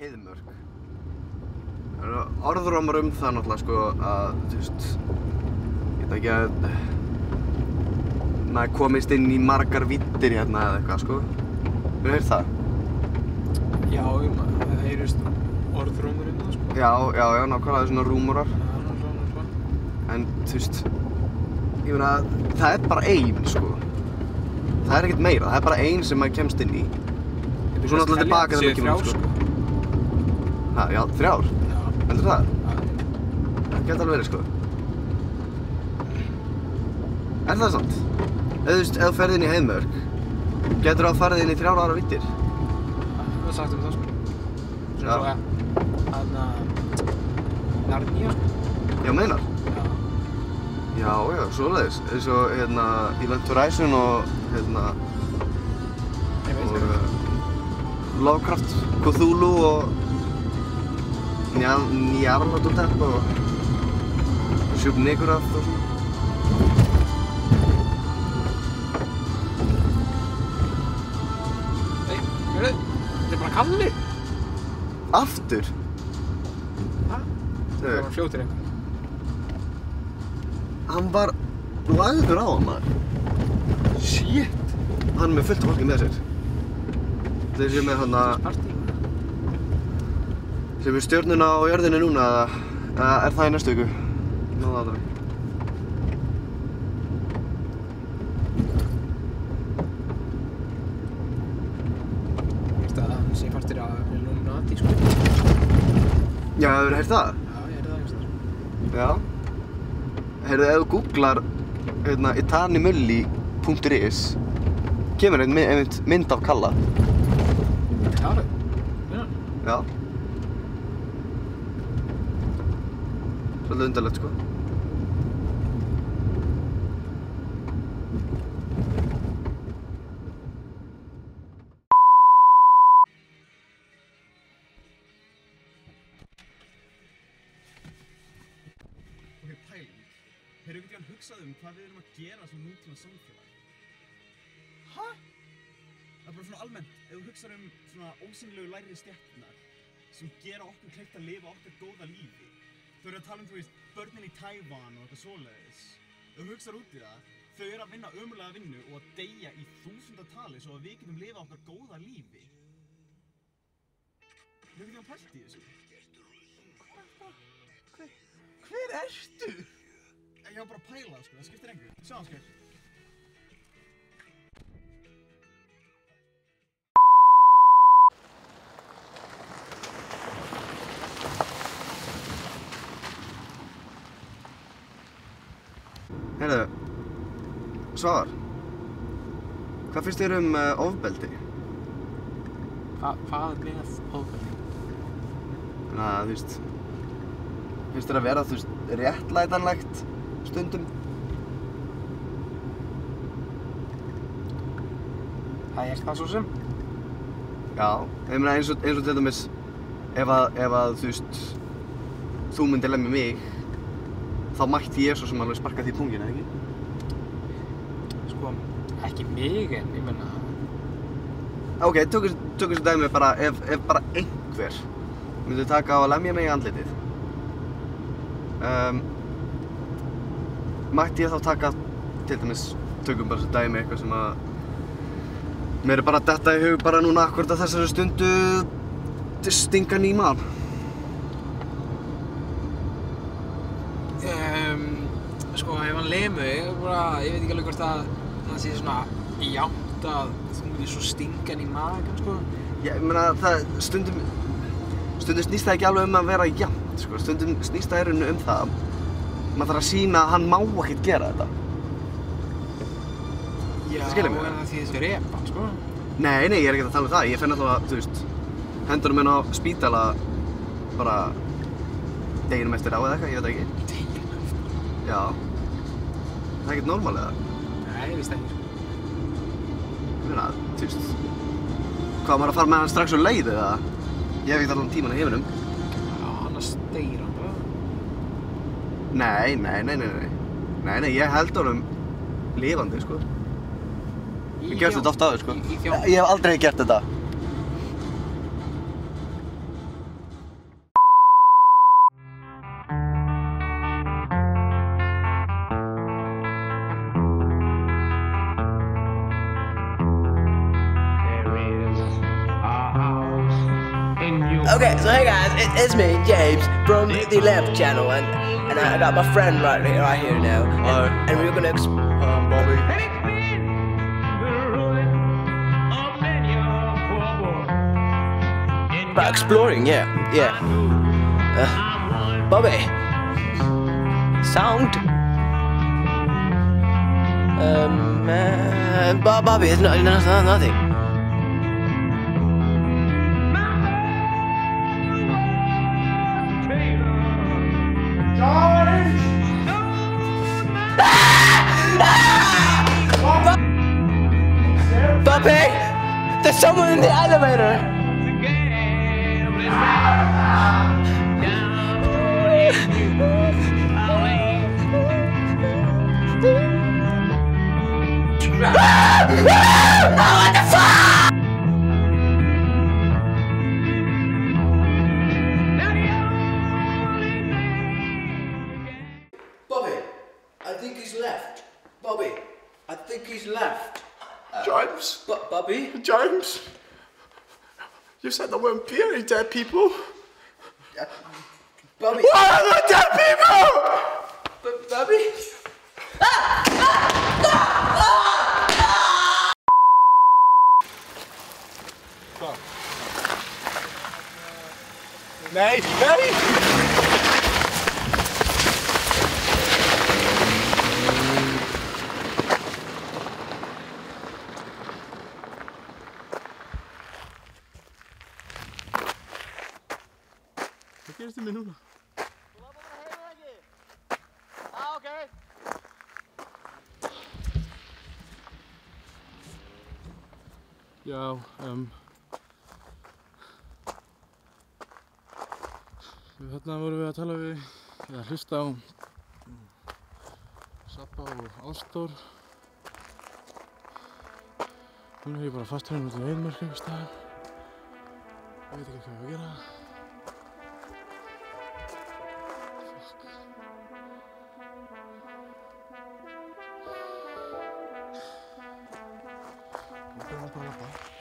Heiðmörk. Það eru orðrómar það náttúrulega sko að, þú veist, ég veit ekki að maður komist inn í margar víddir hérna eða eitthvað sko. Hefurðu heyrt það? Já, það heyrist orðrómur það sko. Já, nákvæmlega svona rúmurar. En, þú veist, ég meina, það er bara ein sko. Það er ekkert meira, það er bara ein sem maður kemst inn í. Og svo náttúrulega tilbaka þegar maður kemur sko. Ha, já, 3? Já. Heldur það? Já. Það geta alveg verið sko. Er það sant? Þú veist, ef þú ferð inn í Heiðmörk, getur þú að farið inn í 3 ára víddir? Það var sagt það sko. Svona svo þarna Narnia sko. Já, meinar? Já, svoleiðis. Eins og hérna Event Horizon og hérna Lovecraft, Cthulhu og Nyarlathotep og Shub-Niggurath og svona. Nei, hörðu, þetta er bara Kalli. Aftur? Hæ? Það var fljótur eitthvað. Hann var lagður á hann maður. Shit. Hann er með fullt af fólki með sér. Þeir séu með hann að sem er stjörnuna á jörðinni núna eða er það í næstu viku? Náðu að það. Ég veist að hann sé partur af Illuminati sko. Já, hefurðu heyrt það? Já, ég heyrði það einhvers staðar. Já. Heyrðu, ef þú googlar itanimulli.is kemur einmitt mynd af Kalla. Klarið? Já. Svolítið undarlegt sko. Ok, pæling. Hefurðu einhvern tímann hugsað hvað við erum að gera sem nútíma samfélag? Hæ? Það er bara svona almennt, ef þú hugsar svona ósýnilegu lægri stéttirnar sem gera okkur kleift að lifa okkar góða lífi. Þau eru að tala þú veist, börnin í Tævan og eitthvað svoleiðis. Ef þú hugsar út í það, þau eru að vinna ömurlega vinnu og að deyja í þúsundatali svo að við getum lifað okkar góða lífi. Hefurðu einhvern tímann pælt í þessu? Hver ertu? Ég var bara að pæla sko, það skiptir engu. Sjá það skil. Heyrðu, Svavar, hvað finnst þér ofbeldi? Hvað er með ofbeldi? Þannig að, þú veist, finnst þér að vera, þú veist, réttlætanlegt stundum? Það er það svo sem. Já, ég meina eins og til dæmis ef að, þú veist, þú myndir lemja mig, þá mætti ég svo sem alveg sparka því í punginn, eða ekki? Sko, ekki mig en ég meina... Ok, tökum þessu dæmi bara, ef bara einhver myndi taka á að lemja mig í andlitið. Mætti ég þá taka, til dæmis, tökum bara þessu dæmi eitthvað sem að mér er bara að detta í hug bara núna akkúrat á þessari stundu stinga nýman. Sko, ef hann lemur mig, ég veit ekki alveg hvort að það sé svona jafnt að þú myndir svo stinga hann í magann, sko. Ég meina, stundum snýst það ekki alveg að vera jafnt, sko. Stundum snýst það í rauninu það. Maður þarf að sýna að hann má ekkert gera þetta. Já, skilur mig? En það því þessu repa, sko. Nei, ég er ekkert að tala það. Ég finn alltaf að, þú veist, hendur minn á spítala bara deginum eftir á eða eitthvað, ég veit ekki. Deginum eftir? Já. Það er ekkert normal eða? Nei, ég veist ekki, sko. Ég meina, þú veist, hvað maður að fara með hann strax á leið eða? Ég hef ekkert allan tíman í heiminum. Já, annars deyr hann bara. Nei, ég held honum lifandi, sko. Ég gerst þetta oft áður, sko. Ég hef aldrei gert þetta. Okay, so hey guys, it's me, James, from the Left channel, and I got my friend right here now. Hello. And we're gonna Bobby. about exploring, yeah. Bobby. Sound. Bobby, it's nothing. Bobby! There's someone in the elevator! What the fuck? Bobby, I think he's left. Bobby, I think he's left. James? Bobby? James? You said there weren't any dead people. Bobby? Why are there dead people? Bobby? Nee. Wat is de menu? Okay. Já, þarna vorum við að tala við, eða hlusta á Sabba og Ástór. Núna er ég bara fasturinn út í eyðimörk einhvers staðar. Ég veit ekki hvað ég á að gera. Fuck. Ég byrja bara að labba.